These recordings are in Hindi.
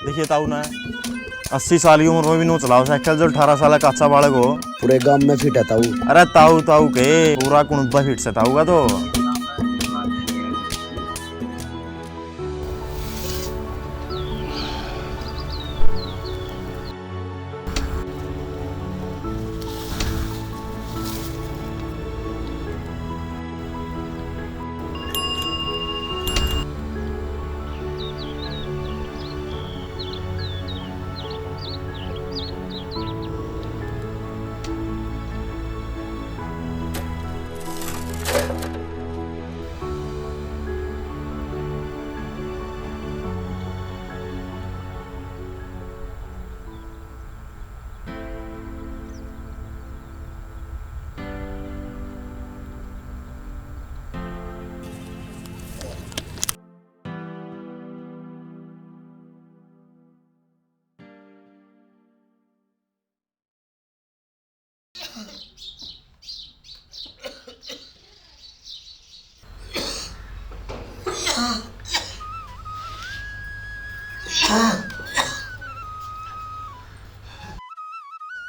देखिए ताऊ ना 80 साल की उम्र में भी नो चलाओ साइकिल, जो 18 साल का कच्चा बालक हो। पूरे गांव में फिट है ताऊ। अरे ताऊ ताऊ के पूरा कुनबा फिट से ताऊ का तो।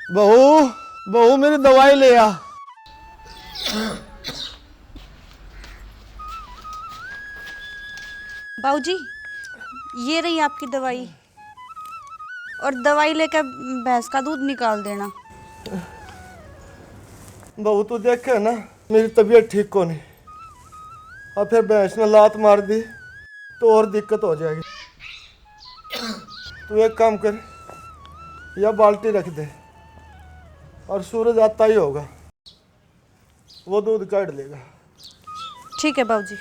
बहू बहू मेरी दवाई ले आ। बाबूजी, ये रही आपकी दवाई, और दवाई लेकर भैंस का दूध निकाल देना। बहू तू देखे ना मेरी तबीयत ठीक को नहीं, और फिर भैंस ने लात मार दी तो और दिक्कत हो जाएगी। तू एक काम कर, यह बाल्टी रख दे और सूरज आता ही होगा, वो दूध काट लेगा। ठीक है बाबूजी।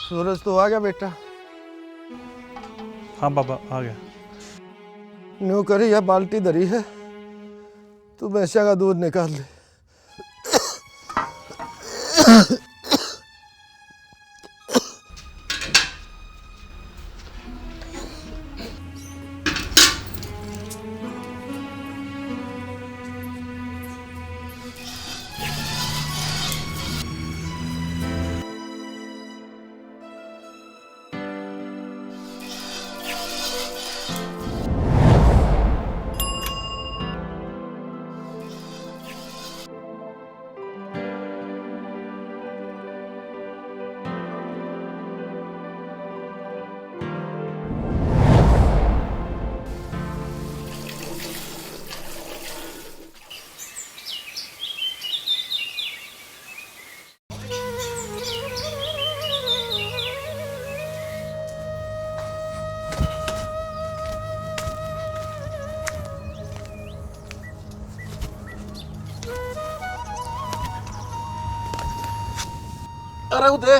सूरज तो आ गया बेटा? हाँ बाबा आ गया। न्यू करी यह बाल्टी धरी है, तू भैंसा का दूध निकाल ले। अरे उदय,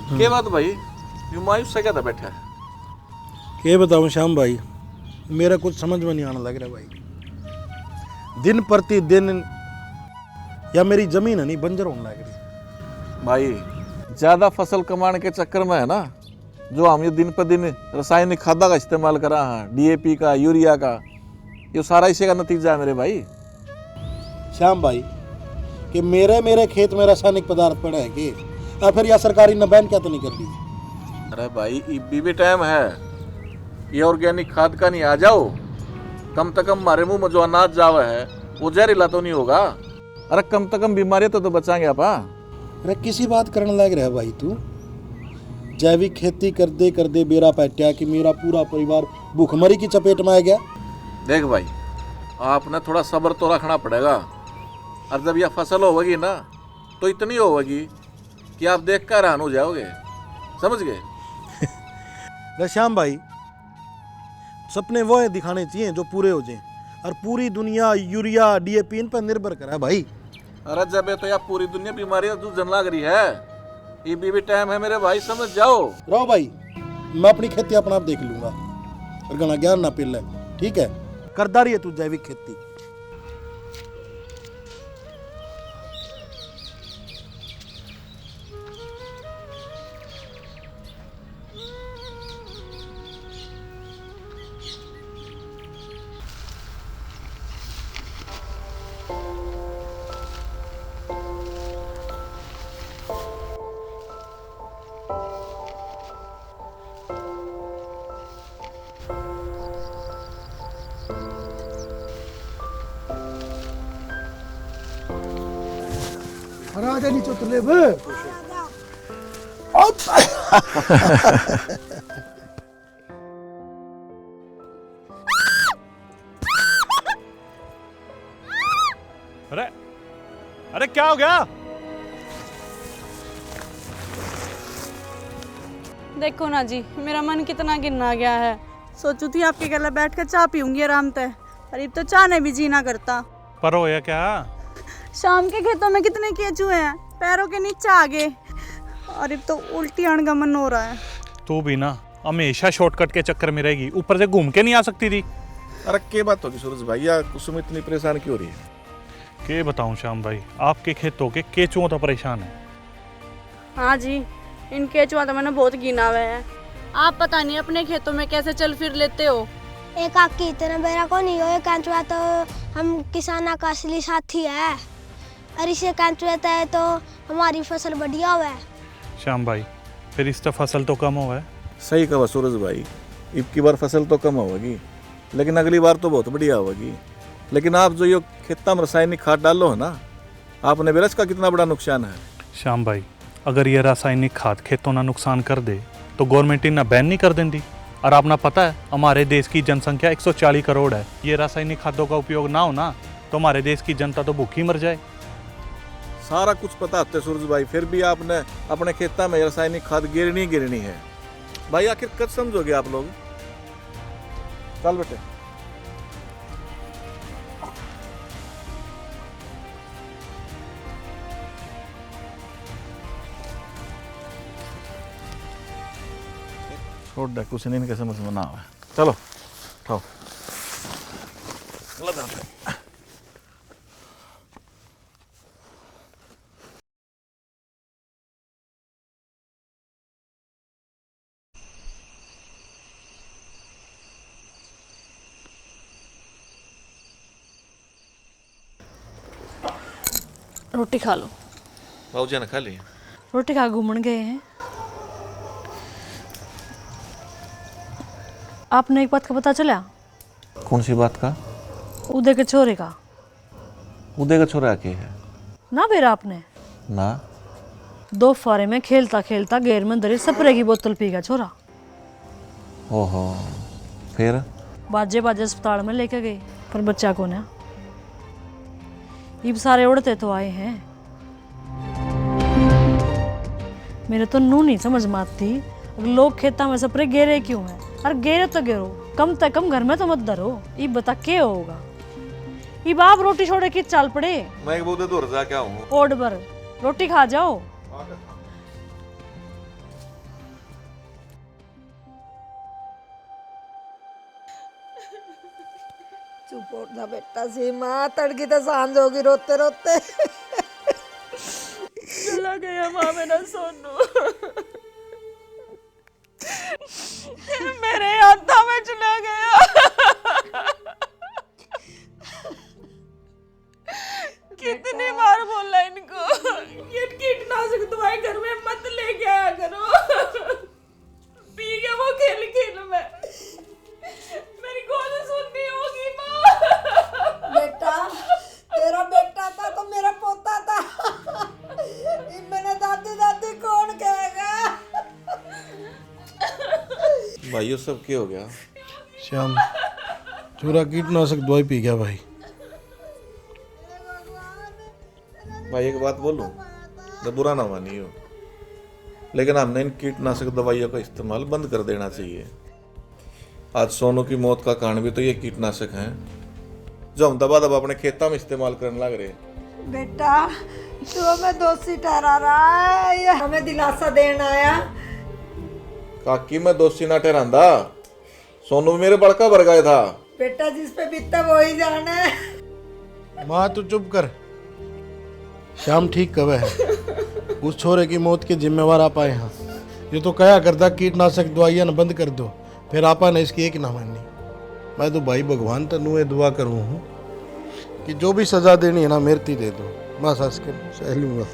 क्या बात भाई, यूं मायूस से क्या था बैठा है? क्या बताऊं श्याम भाई, मेरा कुछ समझ में नहीं आने लग रहा भाई। दिन प्रतिदिन या मेरी जमीन है नहीं बंजर होने लग रही भाई। ज्यादा फसल कमाने के चक्कर में है ना, जो हम ये दिन पर दिन रासायनिक खादा का इस्तेमाल करा है, डीएपी का, यूरिया का, ये सारा इसी का नतीजा है मेरे भाई। श्याम भाई कि मेरे खेत में रासायनिक पदार्थ पड़े है कि और फिर यह सरकारी ने बैन क्या तो नहीं कर दी? अरे भाई ये भी टाइम है, ये ऑर्गेनिक खाद का नहीं आ जाओ कम से कम हमारे मुंह में जो अनाज जावा है वो जहरीला तो नहीं होगा। अरे कम से कम बीमारियां तो बचाएंगे आपा। अरे किसी बात करने लग रहा है भाई तू। जैविक खेती कर दे बेरा पैट्या कि मेरा पूरा परिवार भूखमरी की चपेट में आ गया। देख भाई, आपने थोड़ा सब्र तो रखना पड़ेगा। और जब यह फसल होगी ना तो इतनी होगी कि आप देख कर हैरान हो जाओगे, समझ गए? अरे श्याम भाई, सपने वो है दिखाने चाहिए जो पूरे हो जाएं, और पूरी दुनिया यूरिया डीएपी इन पर निर्भर करा है भाई। अरे जब ये तो यार पूरी दुनिया बीमारियां जूझने लग रही है, ये भी टाइम है मेरे भाई, समझ जाओ। रहो भाई, मैं अपनी खेती अपना आप देख लूंगा और गना ज्ञान ना पिल, ठीक है? करदा रही है तू जैविक खेती। राजा नीचे उतरले बे। अरे अरे क्या हो गया? देखो ना जी, मेरा मन कितना गिरना गया है। सोचू थी आपके गले बैठ कर चाय पीऊंगी आराम से, अरे तो चाय ने भी जीना करता। पर हो या क्या? शाम के खेतों में कितने केचुए हैं, पैरों के नीचे आ गए, और अब तो उल्टी आने का मन हो रहा है। तू भी ना हमेशा शॉर्टकट के चक्कर में रहेगी, ऊपर से घूम के नहीं आ सकती थी। अरे क्या बात होगी सूरज भाई, या कुसुम इतनी परेशान क्यों हो रही है? के बताऊं श्याम भाई, आपके खेतों के केचुओं तो परेशान है। हाँ जी, इन केचुआ तो मैंने बहुत गिना हुआ है। आप पता नहीं अपने खेतों में कैसे चल फिर लेते हो। एक आकी इतना बेरा को नहीं हो, केंचुआ तो हम किसाना का असली साथी है, और इसे केंचुआ है तो हमारी फसल बढ़िया हुआ है। श्याम भाई, फिर इस तो फसल तो कम हुआ है। सही कहा सूरज भाई, अब की बार फसल तो कम होगी, लेकिन अगली बार तो बहुत बढ़िया होगी। लेकिन आप जो ये खेत में रासायनिक खाद डालो है ना, आपने बेरस का कितना बड़ा नुकसान है। श्याम भाई, अगर ये रासायनिक खाद खेतों ना नुकसान कर दे तो गवर्नमेंट इन्हें बैन नहीं कर देती। और आपने पता है हमारे देश की जनसंख्या 140 करोड़ है, ये रासायनिक खादों का उपयोग ना हो ना तो हमारे देश की जनता तो भूखी मर जाए। सारा कुछ पता होता है सूरज भाई, फिर भी आपने अपने खेता में रासायनिक खाद गिरनी है भाई। आखिर कब समझोगे आप लोग? चल बेटे। छोड़ दे, कुछ नहीं इनके समझ में ना आवे। चलो उठाओ। रोटी खा लो। भाऊजी ने खा ली? रोटी खा घूमने गए हैं। आपने एक बात का पता चला? कौन सी बात का? उदय के छोरे का। उदय का छोरा के है ना बेरा आपने ना? दोपहर में खेलता खेलता गैर में दरी स्प्रे की बोतल पी गया छोरा। ओहो, फिर? बाजे बाजे अस्पताल में लेके गए, पर बच्चा कौन है? ये सारे उड़ते तो आए हैं। मेरे तो नू नहीं समझ में आती, लोग खेता में स्प्रे गेरे क्यों है? और गेरे तो गेरो, कम से कम घर में तो मत डरो। ये बता क्या होगा? ये बाप रोटी छोड़े की चाल पड़े। मैं बहुत दूर जा क्या हूँ, ओड भर रोटी खा जाओ। चुप हो ना बेटा सीमा, तड़की तो सांझ होगी रोते रोते। चला गया माँ मेरा सोनू, मेरे हाथों में चला गया। कितनी बार बोला इनको ये कीटनाशक दवाई घर में मत लेके आया करो। पी गया वो खेल खेल में। मेरी गोद सुननी होगी माँ। भाई ये सब क्या हो गया? श्याम चूरा कीटनाशक दवाई पी गया भाई। भाई एक बात बोलूं तो बुरा ना मानियो, लेकिन हमने इन कीटनाशक दवाइयों का इस्तेमाल बंद कर देना चाहिए। आज सोनू की मौत का कारण भी तो ये कीटनाशक हैं जो हम दबा दबा अपने खेतों में इस्तेमाल करने लग रहे। बेटा तू हमें दोषी ठहरा रहा है या हमें दिलासा देना आया? काकी मैं दोषी ना ठहरांदा, सोनू भी मेरे बड़का भर गया था। बेटा जिस पे बीतता वो ही जाने है। माँ तू चुप कर। श्याम ठीक कवे है, उस छोरे की मौत के जिम्मेवार आप आए हैं। ये तो कया करता कीटनाशक दवाइयाँ न बंद कर दो, फिर आपा ने इसकी एक ना माननी। मैं तो भाई भगवान तनु ये दुआ करूँ हूँ कि जो भी सजा देनी है ना मेरती दे दो, बस हंस के सह लूँगा।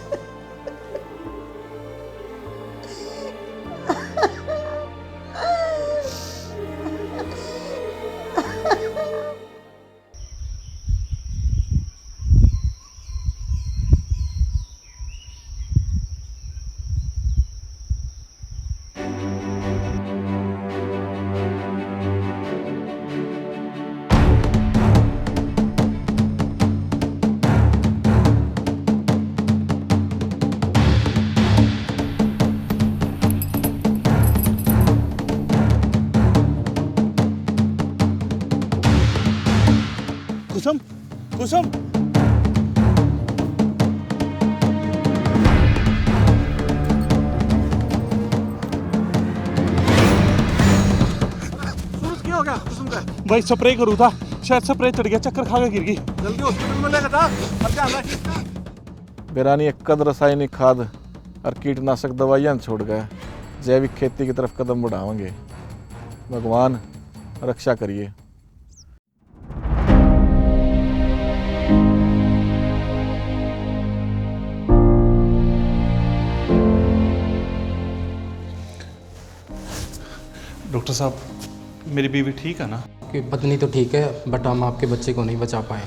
कुसुम कुसुम क्या हो गया कुसुम का? भाई स्प्रे करूँ था, शायद स्प्रे चढ़ गया, चक्कर खा के गिर गई। जल्दी हॉस्पिटल में लेकर जा। अब ध्यान रख। बेरानी एक कद रासायनिक खाद और कीटनाशक दवाइयाँ छोड़ गए, जैविक खेती की तरफ कदम बढ़ाएंगे। भगवान रक्षा करिए। डॉक्टर साहब मेरी बीवी ठीक है ना? कि पत्नी तो ठीक है, बट हम आपके बच्चे को नहीं बचा पाए।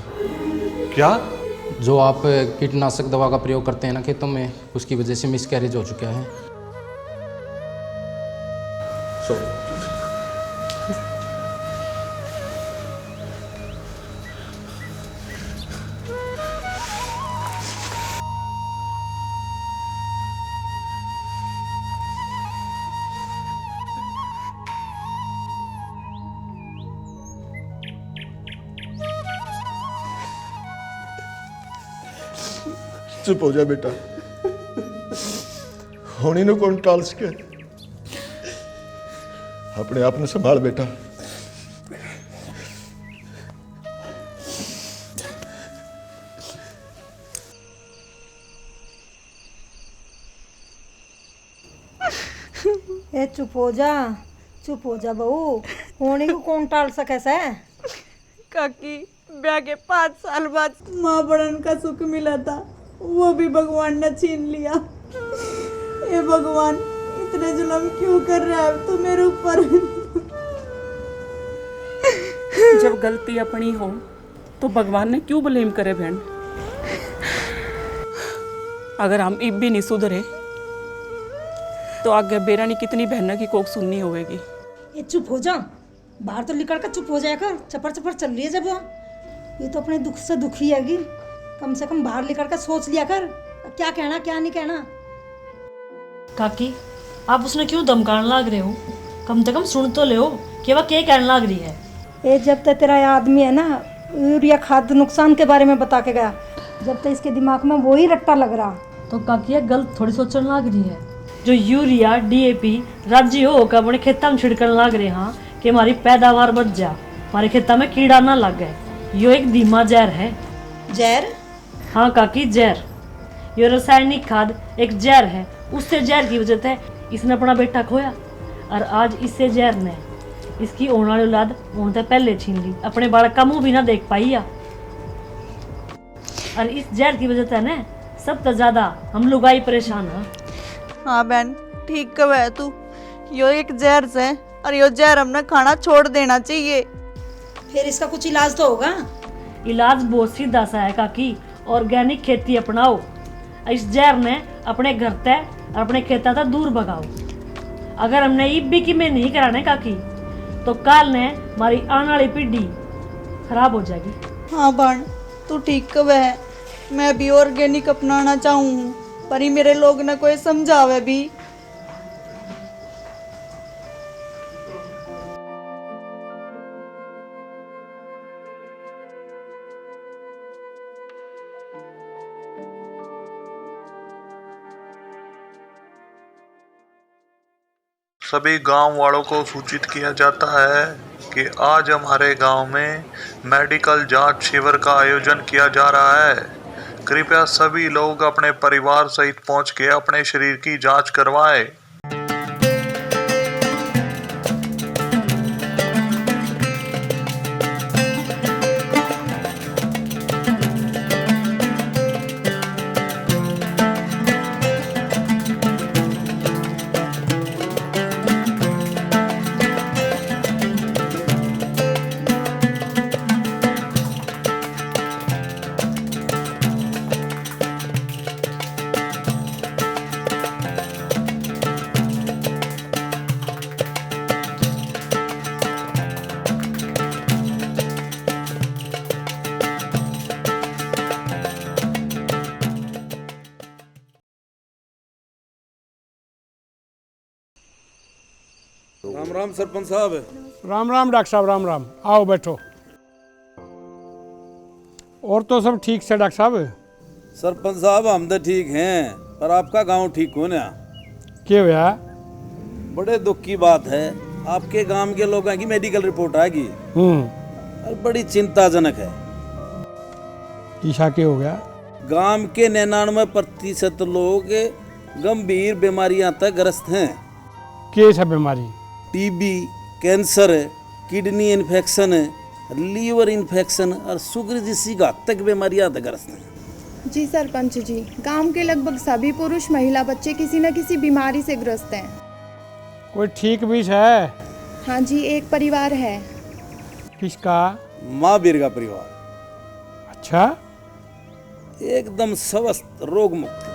क्या? जो आप कीटनाशक दवा का प्रयोग करते हैं ना खेतों में, उसकी वजह से मिसकैरेज हो चुका है। चुप हो जा बेटा, होनी नु कौन टाल सके। अपने आप ने संभाल बेटा। ए चुप हो जा बहू, होनी को कौन टाल सके से? काकी ब्याह के 5 साल बाद माँ बढ़न का सुख मिला था, वो भी भगवान ने छीन लिया। ये भगवान इतने जुल्म क्यों कर रहा है तो मेरे ऊपर? जब गलती अपनी हो तो भगवान ने क्यों ब्लेम करे बहन? अगर हम इब भी नहीं सुधरे तो आगे बेरानी कितनी बहनों की कोक सुननी होगी। ये चुप हो जा, बाहर तो निकल कर चुप हो जाया कर। चपर चपर चल रही है जब ये तो अपने दुख से दुखी हैगी, कम से कम बाहर निकल कर सोच लिया कर क्या कहना क्या नहीं कहना। काकी आप उसने क्यों धमकाने लाग रहे हो? कम से कम सुन तो ले कि वह क्या कहने लाग रही है। ये जब तक तेरा आदमी है ना यूरिया खाद नुकसान के बारे में बता के गया, जब तक इसके दिमाग में वही रट्टा लग रहा। तो काकी ये गलत थोड़ी सोचने लाग रही है। जो यूरिया डीएपी राज्य होकर अपने खेतों में छिड़कने लाग रहे हैं कि हमारी पैदावार बढ़ जा, हमारे खेतों में कीड़ा ना लग गए, यो एक धीमा जहर है। जहर? हाँ काकी जहर। ये रासायनिक खाद एक जहर है। उससे जहर की वजह से इसने अपना बेटा खोया और आज इससे जहर ने इसकी होने वाली औलाद उनसे पहले छीन ली, अपने बालक का मुंह भी ना देख पाई। और इस जहर की वजह से ना सबसे ज्यादा हम लोग आई परेशान हैं। हाँ बहन ठीक कहा है तू, यो एक जहर से और यो जहर हमने खाना छोड़ देना चाहिए। फिर इसका कुछ इलाज तो होगा? इलाज बहुत सीधा सा है काकी, ऑर्गेनिक खेती अपनाओ। इस जहर ने अपने घर तक और अपने खेता तक दूर भगाओ अगर हमने इब्बी की में नहीं कराने काकी तो कल ने हमारी आने वाली पीढ़ी खराब हो जाएगी। हाँ बहन तू ठीक कब है, मैं भी ऑर्गेनिक अपनाना चाहूँ पर ही मेरे लोग ने कोई समझावे भी। सभी गांव वालों को सूचित किया जाता है कि आज हमारे गांव में मेडिकल जांच शिविर का आयोजन किया जा रहा है। कृपया सभी लोग अपने परिवार सहित पहुंच के अपने शरीर की जांच करवाएं। राम राम सरपंच साहब। राम राम डॉक्टर साहब, राम राम। आओ बैठो। और तो सब ठीक से डॉक्टर साहब? सरपंच साहब हम तो ठीक हैं पर आपका गांव ठीक हो ना? क्या हुआ? बड़े दुख की बात है, आपके गांव के लोगों की मेडिकल रिपोर्ट आएगी और बड़ी चिंताजनक है। ईशा क्या हो गया? गांव के 99% लोग गंभीर बीमारियां तक ग्रस्त हैं। क्या बीमारी? TB, cancer, kidney infection, liver infection और शुगर जैसी घातक बीमारियां तक ग्रस्त हैं। जी सरपंच जी, गांव के लगभग सभी पुरुष महिला बच्चे किसी न किसी बीमारी से ग्रस्त हैं। कोई ठीक भी है? हाँ जी, एक परिवार है। किसका? महावीर का परिवार। अच्छा, एकदम स्वस्थ रोग मुक्त।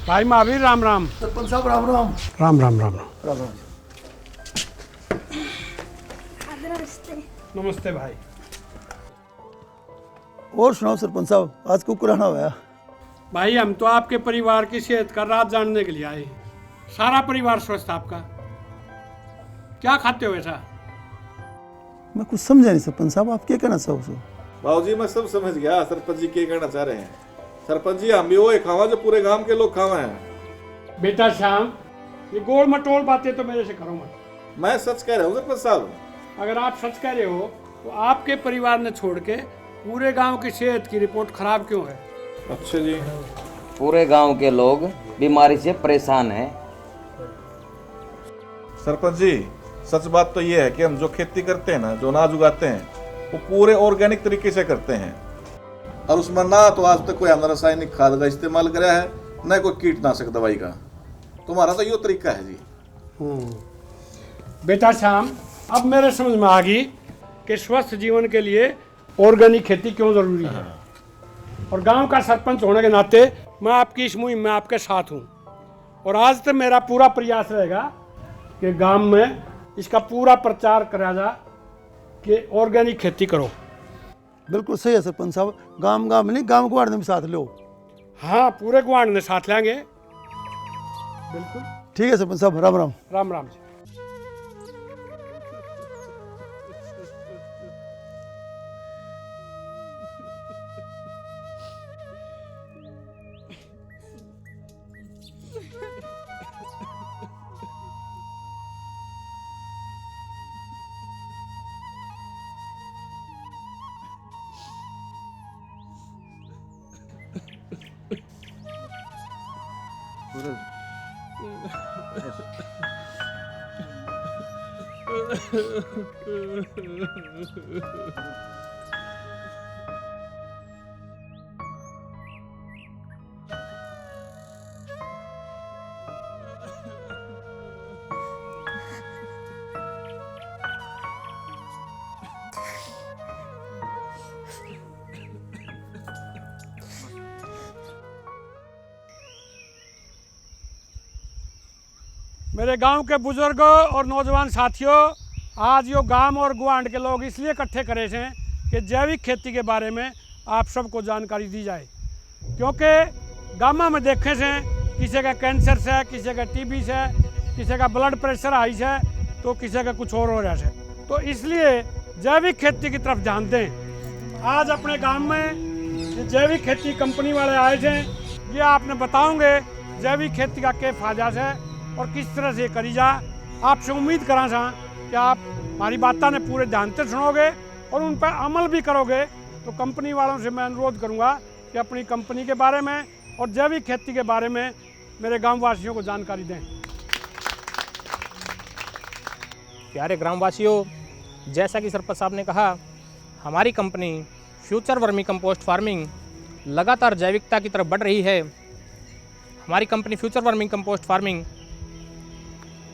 भाई महावीर राम राम। सरपंच साहब राम राम। राम राम राम राम राम। नमस्ते भाई। और सुनाओ सरपंच साहब, आज को कुराना हुआ? भाई हम तो आपके परिवार की सेहत का राज जानने के लिए आए हैं। सारा परिवार स्वस्थ आपका। क्या खाते हो ऐसा? मैं कुछ समझा नहीं सरपंच साहब, आप क्या कहना चाहो? बाबूजी मैं सब समझ गया सरपंच जी क्या कहना चाह रहे हैं। सरपंच जी हम भी वो खावा जो पूरे गांव के लोग खावा हैं। बेटा श्याम, ये गोल मटोल बातें तो मेरे से करो मत। मैं सच कह रहा हूँ सरपंच साहब। अगर आप सच कह रहे हो तो आपके परिवार ने छोड़ के पूरे गांव की सेहत की रिपोर्ट खराब क्यों है? अच्छा जी। पूरे गांव के लोग बीमारी से परेशान हैं। सरपंच जी सच बात तो ये है कि हम जो खेती करते हैं ना, जो अनाज उगाते हैं वो पूरे ऑर्गेनिक तरीके से करते हैं और उसमें ना तो आज तक कोई हमने रासायनिक खाद का इस्तेमाल करा है, न कोई कीटनाशक दवाई का। तुम्हारा तो यो तरीका है जी। बेटा श्याम, अब मेरे समझ में आ गई कि स्वस्थ जीवन के लिए ऑर्गेनिक खेती क्यों जरूरी है। और गांव का सरपंच होने के नाते मैं आपकी इस मुहिम में आपके साथ हूं। और आज तक मेरा पूरा प्रयास रहेगा कि गांव में इसका पूरा प्रचार करा जा कि ऑर्गेनिक खेती करो। बिल्कुल सही है सरपंच साहब, गांव गांव में नहीं, गांव गुआड़ में भी साथ लो। हाँ, पूरे गुआड़ ने साथ लेंगे। बिल्कुल ठीक है सरपंच साहब, राम राम। राम राम जी। मेरे गांव के बुजुर्गों और नौजवान साथियों, आज यो गांव और गुआंड के लोग इसलिए इकट्ठे करे हैं कि जैविक खेती के बारे में आप सबको जानकारी दी जाए, क्योंकि गाँव में देखे से किसी का कैंसर से, किसी का टीबी से, किसी का ब्लड प्रेशर हाई से, तो किसी का कुछ और हो रहा है। तो इसलिए जैविक खेती की तरफ ध्यान दें। आज अपने गांव में जैविक खेती कंपनी वाले आए थे, ये आपने बताओगे जैविक खेती का क्या फायदा है और किस तरह से करी जा। आपसे उम्मीद करा था कि आप हमारी बातें ने पूरे ध्यान से सुनोगे और उन पर अमल भी करोगे। तो कंपनी वालों से मैं अनुरोध करूंगा कि अपनी कंपनी के बारे में और जैविक खेती के बारे में मेरे गाँव वासियों को जानकारी दें। प्यारे ग्रामवासियों, जैसा कि सरपंच साहब ने कहा, हमारी company future vermi compost farming लगातार जैविकता की तरफ बढ़ रही है। हमारी company future vermi compost farming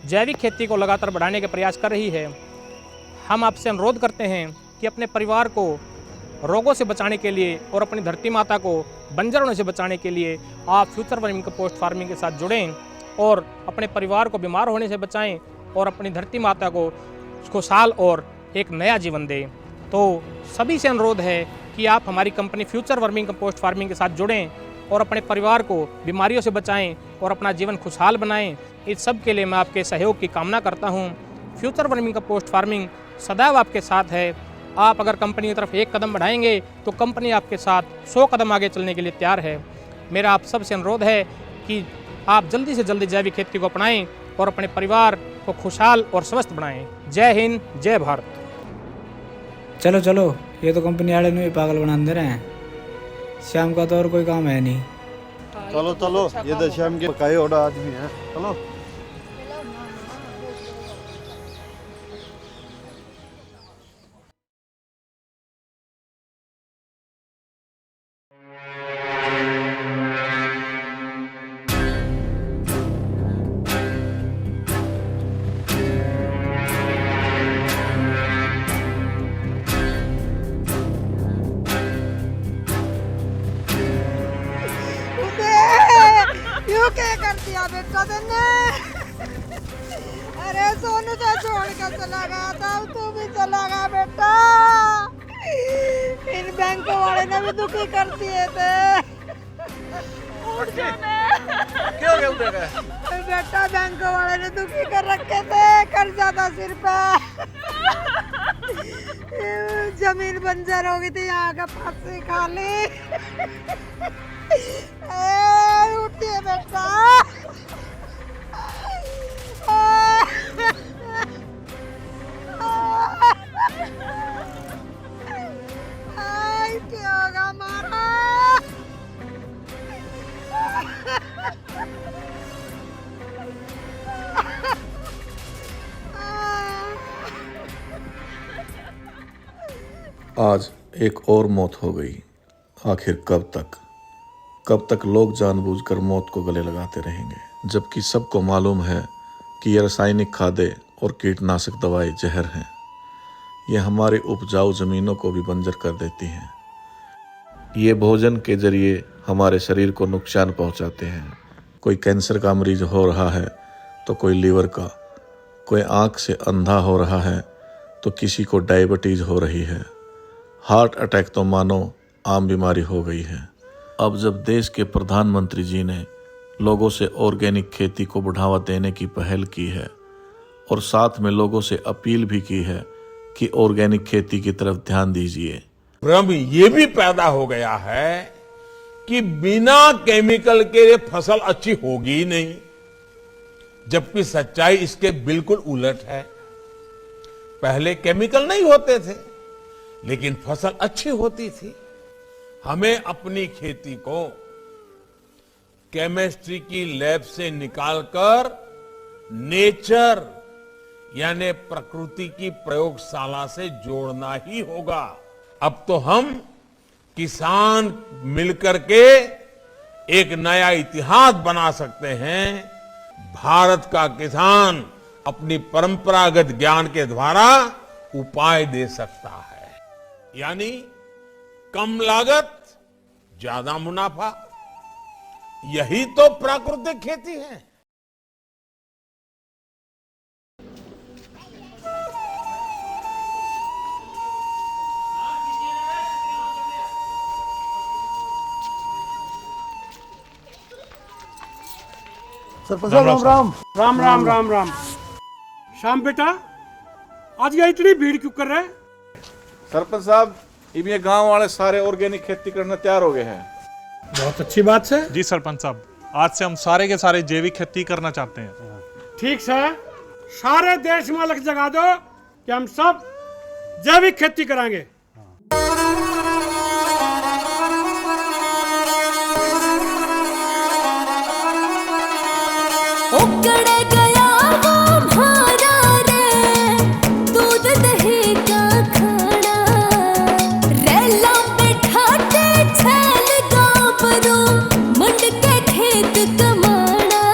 जैविक खेती को लगातार बढ़ाने के प्रयास कर रही है। हम आपसे अनुरोध करते हैं कि अपने परिवार को रोगों से बचाने के लिए और अपनी धरती माता को बंजर होने से बचाने के लिए आप फ्यूचर वर्मी कंपोस्ट फार्मिंग के साथ जुड़ें और अपने परिवार को बीमार होने से बचाएं और अपनी धरती माता को खुशहाल और एक नया जीवन दें। तो सभी से अनुरोध है कि आप हमारी company future worming compost farming के साथ जुड़ें और अपने परिवार को बीमारियों से बचाएं और अपना जीवन खुशहाल बनाएं। इस सब के लिए मैं आपके सहयोग की कामना करता हूं। फ्यूचर वर्मिंग कंपोस्ट फार्मिंग सदैव आपके साथ है। आप अगर कंपनी की तरफ एक कदम बढ़ाएंगे तो कंपनी आपके साथ 100 कदम आगे चलने के लिए तैयार है। मेरा आप सबसे अनुरोध है कि आप जल्दी से जल्दी जैविक खेती को अपनाएं और अपने परिवार को खुशहाल और स्वस्थ बनाएं। जय हिंद, जय भारत। चलो चलो, ये तो कंपनी वाले ने भी पागल बना दे रहे हैं। शाम का तो और कोई काम है नहीं। चलो चलो, ये तो शाम के पकाए और आदमी है। चलो क्यों क्या कर दिया बेटा तुमने? अरे सोनू तो छोड़ कर चला गया था, तू भी चला गया बेटा। इन बैंक वाले ने भी दुखी कर दिए थे। क्यों गए उधर गए? बेटा बैंक वाले ने दुखी कर रखे थे, कर्जा था सिर पे। जमीन बंजर हो गई थी, यहाँ का फांसी खा ली। उठिए बेटा। क्या होगा हमारा? आज एक और मौत हो गई। आखिर कब तक लोग जानबूझकर मौत को गले लगाते रहेंगे, जबकि सबको मालूम है कि ये रासायनिक खादें और कीटनाशक दवाएं जहर हैं। ये हमारे उपजाऊ ज़मीनों को भी बंजर कर देती हैं। ये भोजन के जरिए हमारे शरीर को नुकसान पहुंचाते हैं। कोई कैंसर का मरीज हो रहा है तो कोई लीवर का, कोई आँख से अंधा हो रहा है तो किसी को डायबिटीज़ हो रही है। हार्ट अटैक तो मानो आम बीमारी हो गई है। अब जब देश के प्रधानमंत्री जी ने लोगों से ऑर्गेनिक खेती को बढ़ावा देने की पहल की है और साथ में लोगों से अपील भी की है कि ऑर्गेनिक खेती की तरफ ध्यान दीजिए, भ्रम ये भी पैदा हो गया है कि बिना केमिकल के फसल अच्छी होगी ही नहीं, जबकि सच्चाई इसके बिल्कुल उलट है। पहले केमिकल नहीं होते थे लेकिन फसल अच्छी होती थी। हमें अपनी खेती को केमिस्ट्री की लैब से निकालकर नेचर यानी प्रकृति की प्रयोगशाला से जोड़ना ही होगा। अब तो हम किसान मिलकर के एक नया इतिहास बना सकते हैं। भारत का किसान अपनी परंपरागत ज्ञान के द्वारा उपाय दे सकता है, यानी कम लागत ज्यादा मुनाफा। यही तो प्राकृतिक खेती है। सरपंच साहब राम राम। राम राम राम राम। श्याम बेटा, आज ये इतनी भीड़ क्यों कर रहे? सरपंच साहब, अब ये गांव वाले सारे ऑर्गेनिक खेती करने तैयार हो गए हैं। बहुत अच्छी बात है। जी सरपंच साहब, आज से हम सारे के सारे जैविक खेती करना चाहते हैं। ठीक है, सारे देश में लग जगा दो कि हम सब जैविक खेती कराएंगे। उकड़ गया वो भारा रे, दूध दही का खाना, रेला बैठाते छैल गाभरू, मंड के खेत कमाना,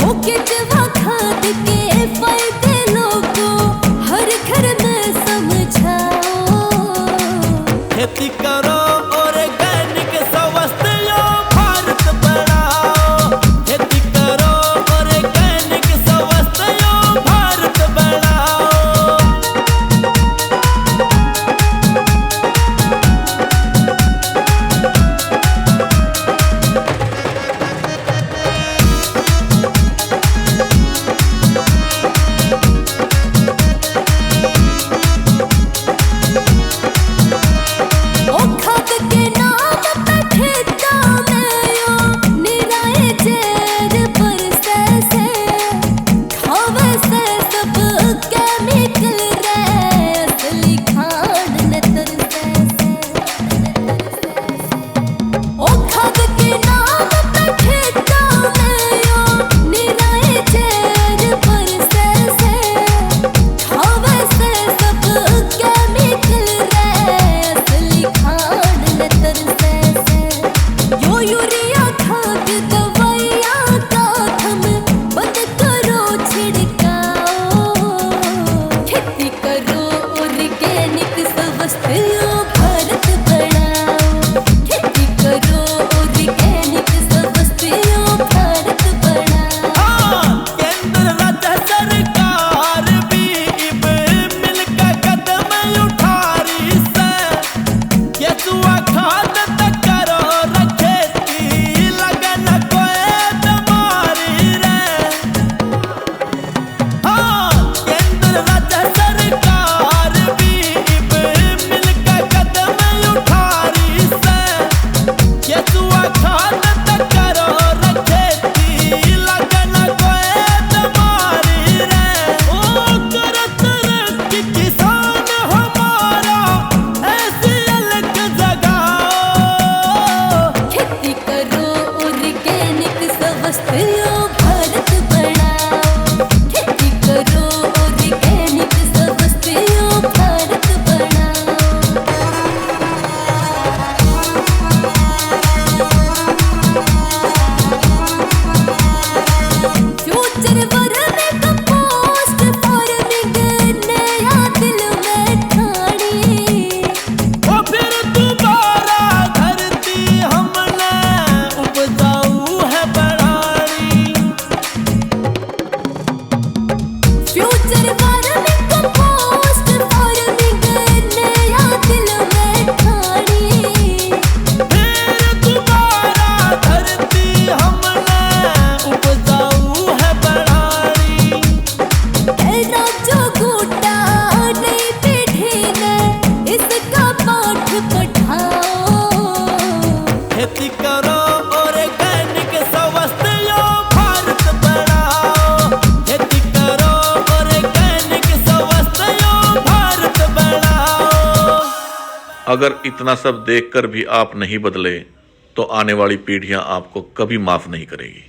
होके जवा खाद के फायदे लोगों हर घर में समझाओ। खेती करो ऑर्गेनिक स्वस्थ यो भारत बढ़ाओ। खेती करो ऑर्गेनिक स्वस्थ यो भारत बढ़ाओ। ओ खाद के नाम पे खेता में यो निराए जेर बरसे से, खावे से सब केमिकल रे, असली खाद न तरसे से। ओ खाद के नाम पे खेता में यो निराए जेर बरसे से, खावे से सब केमिकल रे, असली खाद न तरसे से। यो यूरिया खाद दवाइयाँ का थम बंद करो छिड़काओ। खेती करो ऑर्गेनिक स्वस्थ यो भारत बढ़ाओ। खेती करो ऑर्गेनिक स्वस्थ यो भारत बढ़ाओ। केंद्र राज्य सरकार भी इब मिलकर कदम उठा रही से। केचुआ खाद तक करो खेती, लगन कोई बीमारी रे। केंद्र राज्य सरकार भी इब मिलकर कदम उठा रही से। केचुआ खाद तक करो खेती, लगन कोई बीमारी रे। ओ करत रख किसान हमारा ऐसी अलग जगाओ। खेती करो ऑर्गेनिक स्वस्थ यो भारत बढ़ाओ। खेती करो ऑर्गेनिक स्वस्थ यो भारत बढ़ाओ। फ्यूचर वर्मी कंपोस्ट फार्मिंग नया दिल में ठाणी। ओ फिर दोबारा धरती हमने उपजाऊ है बढ़ानी। फ्यूचर वर्मी कंपोस्ट फार्मिंग नया दिल में ठाणी। फिर दोबारा धरती हमने उपजाऊ है बढ़ानी। तेरा जो गोटा नई पीढ़ी ने इसका पाठ पढ़ाओ। खेती करो ऑर्गेनिक स्वस्थ यो भारत बढ़ाओ। खेती करो ऑर्गेनिक स्वस्थ यो भारत बढ़ाओ। अगर इतना सब देखकर भी आप नहीं बदले तो आने वाली पीढ़ियां आपको कभी माफ नहीं करेगी।